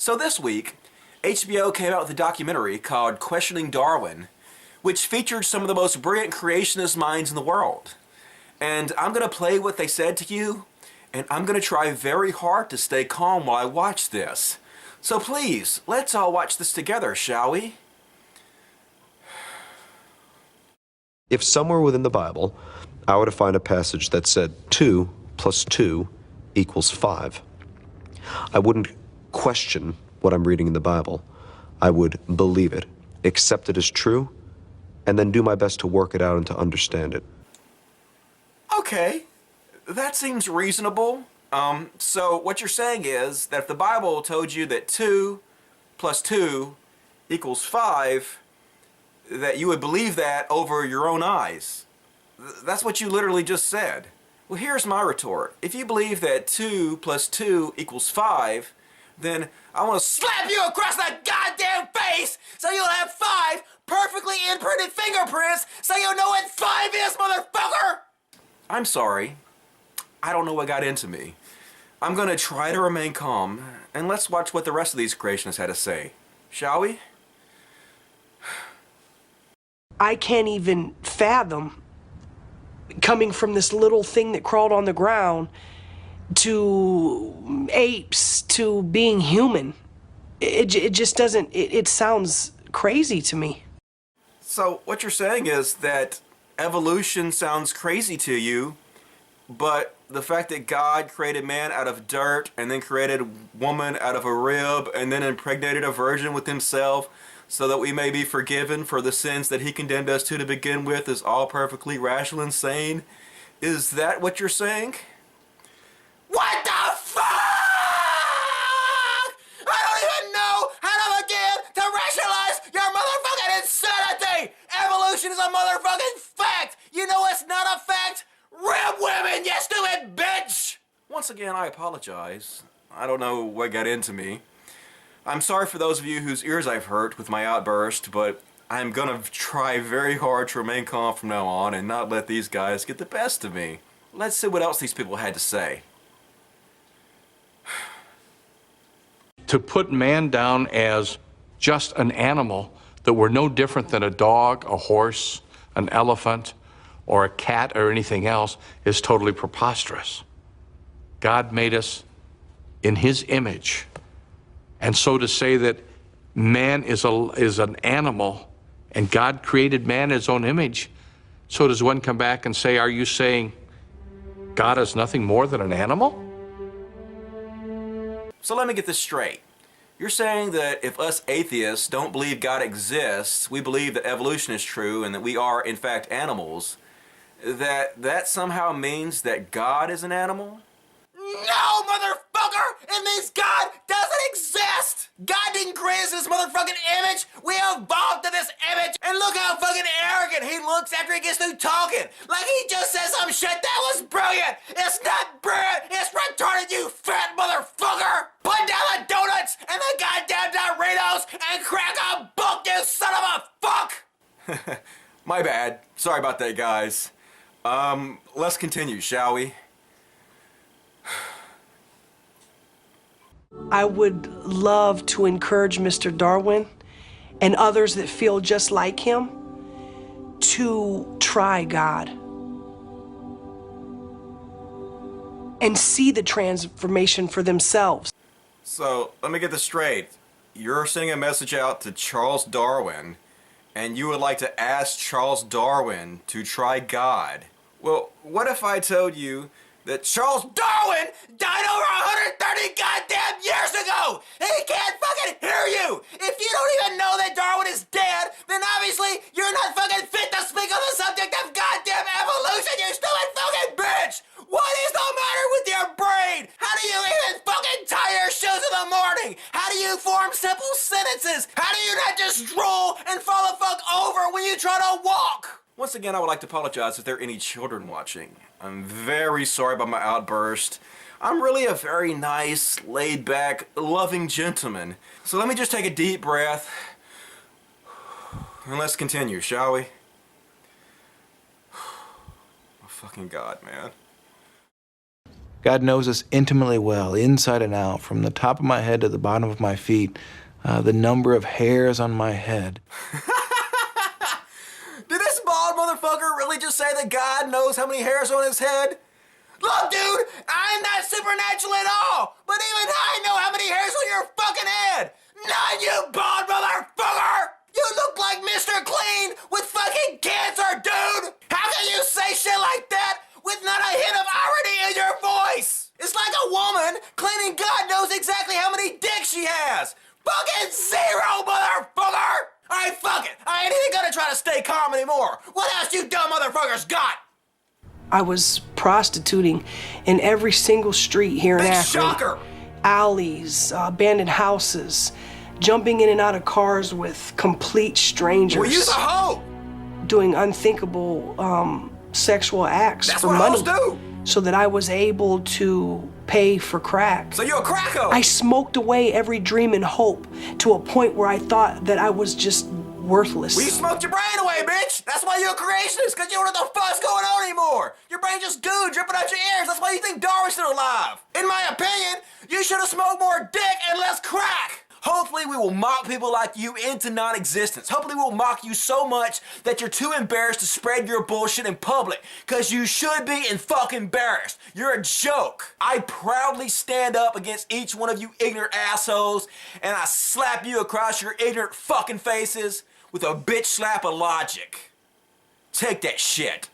So this week, HBO came out with a documentary called Questioning Darwin, which featured some of the most brilliant creationist minds in the world. And I'm going to play what they said to you, and I'm going to try very hard to stay calm while I watch this. So please, let's all watch this together, shall we? If somewhere within the Bible, I were to find a passage that said 2 plus 2 equals 5, I wouldn't question what I'm reading in the Bible. I would believe it, accept it as true, and then do my best to work it out and to understand it. Okay, that seems reasonable. So what you're saying is that if the Bible told you that 2 plus 2 equals 5, that you would believe that over your own eyes. That's what you literally just said. Well, here's my retort. If you believe that 2 plus 2 equals 5, then I want to slap you across the goddamn face so you'll have 5 perfectly imprinted fingerprints so you'll know what 5 is, motherfucker! I'm sorry. I don't know what got into me. I'm gonna try to remain calm, and let's watch what the rest of these creationists had to say. Shall we? I can't even fathom coming from this little thing that crawled on the ground to apes to being human. It just doesn't, it sounds crazy to me. So what you're saying is that evolution sounds crazy to you, but the fact that God created man out of dirt and then created woman out of a rib and then impregnated a virgin with himself so that we may be forgiven for the sins that he condemned us to begin with is all perfectly rational and sane? Is that what you're saying? What the fuck? I don't even know how to begin to rationalize your motherfucking insanity! Evolution is a motherfucking fact! You know what's not a fact? Rib women, you stupid bitch! Once again, I apologize. I don't know what got into me. I'm sorry for those of you whose ears I've hurt with my outburst, but I'm gonna try very hard to remain calm from now on and not let these guys get the best of me. Let's see what else these people had to say. To put man down as just an animal, that we're no different than a dog, a horse, an elephant, or a cat or anything else, is totally preposterous. God made us in his image. And so to say that man is an animal and God created man in his own image, so does one come back and say, are you saying God is nothing more than an animal? So let me get this straight. You're saying that if us atheists don't believe God exists, we believe that evolution is true and that we are in fact animals, that somehow means that God is an animal? No, motherfucker! It means God doesn't exist! God didn't create us in this motherfucking image! We evolved to this image! And look how fucking arrogant he looks after he gets through talking! Like he just said some shit that was brilliant! It's not brilliant! It's retarded, you fat motherfucker! Put down the donuts and the goddamn Doritos and crack a book, you son of a fuck! My bad. Sorry about that, guys. Let's continue, shall we? I would love to encourage Mr. Darwin and others that feel just like him to try God and see the transformation for themselves. So, let me get this straight. You're sending a message out to Charles Darwin, and you would like to ask Charles Darwin to try God. Well, what if I told you that Charles Darwin died over 130 goddamn years ago! And he can't fucking hear you! If you don't even know that Darwin is dead, then obviously you're not fucking fit to speak on the subject of goddamn evolution, you stupid fucking bitch! What is the matter with your brain? How do you even fucking tie your shoes in the morning? How do you form simple sentences? How do you not just drool and fall the fuck over when you try to walk? Once again, I would like to apologize if there are any children watching. I'm very sorry about my outburst. I'm really a very nice, laid-back, loving gentleman. So let me just take a deep breath, and let's continue, shall we? Oh, fucking God, man. God knows us intimately well, inside and out, from the top of my head to the bottom of my feet, the number of hairs on my head. Did this bald motherfucker really just say that God knows how many hairs are on his head? Look, dude, I'm not supernatural at all, but even I know how many hairs on your fucking head. Not you, bald motherfucker! You look like Mr. Clean with fucking cancer, dude! How can you say shit like that with not a hint of irony in your voice? It's like a woman claiming God knows exactly how many dicks she has. Fucking zero, motherfucker! Alright, fuck it. I ain't even gonna try to stay calm anymore. What else you dumb motherfuckers got? I was prostituting in every single street here in Big Akron. shocker! Alleys, abandoned houses, jumping in and out of cars with complete strangers. Well, you's a hoe! Doing unthinkable sexual acts That's for what money. hoes do! So that I was able to pay for crack. So you're a cracko! I smoked away every dream and hope to a point where I thought that I was just worthless. Well, you smoked your brain away, bitch! That's why you're a creationist, because you don't know what the fuck's going on anymore! Your brain just goo dripping out your ears, that's why you think Darwin's still alive! In my opinion, you should have smoked more dick and less crack! Hopefully we will mock people like you into non-existence. Hopefully we'll mock you so much that you're too embarrassed to spread your bullshit in public. Cause you should be fucking embarrassed. You're a joke. I proudly stand up against each one of you ignorant assholes and I slap you across your ignorant fucking faces with a bitch slap of logic. Take that shit.